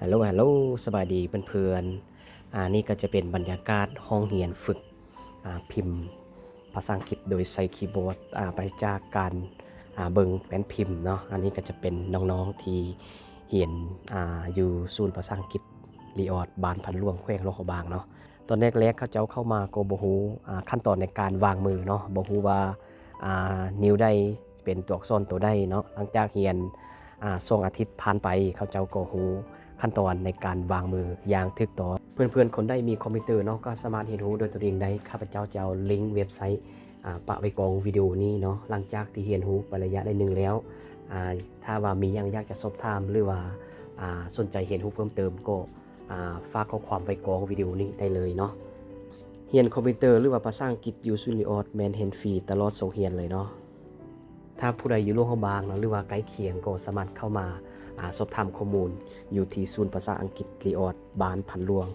ฮัลโหลสบายดีเพื่อนๆนี่ก็จะเป็นบรรยากาศห้องเรียนฝึกพิมพ์ภาษาอังกฤษโดยใช้คีย์บอร์ดไปจากการเบิ่งแป้นพิมพ์เนาะอันนี้ก็จะเป็นน้องๆที่เรียนอยู่ศูนย์ภาษาอังกฤษรีออดบ้านพันล่วงแขวงหลวงพระบางเนาะตอนแรกๆเขาเจ้าเข้ามาก็บ่ฮู้ขั้นตอนในการวางมือเนาะบ่ฮู้ว่านิ้วใดเป็นตัวอักษรตัวใดเนาะหลังจากเรียน2 อาทิตย์ผ่านไปเขาเจ้าก็ฮู้ขั้นตอนในการวางมืออย่างถูกต้องเพื่อนๆคนได้มีคอมพิวเตอร์เนาะก็สามารถเรียนรู้โดยตัวเองได้ข้าพเจ้าจะเอาลิงก์เว็บไซต์ปะไว้กองวิดีโอนี้เนาะหลังจากที่เรียนรู้ไประยะได้หนึ่งแล้วถ้าว่ามียังอยากจะสอบถามหรือว่าสนใจเรียนรู้เพิ่มเติมก็ฝากข้อความไว้กองวิดีโอนี้ได้เลยเนาะเรียนคอมพิวเตอร์หรือว่าภาษาอังกฤษอยู่ศูนย์รีออดแมนเฮนฟรีตลอดส่งเรียนเลยเนาะถ้าผู้ใดอยู่โลกบางเนาะหรือว่าใกล้เคียงก็สามารถเข้ามาสอบถามข้อมูลอยู่ที่ศูนย์ภาษาอังกฤษรีออดบ้านพันหลวง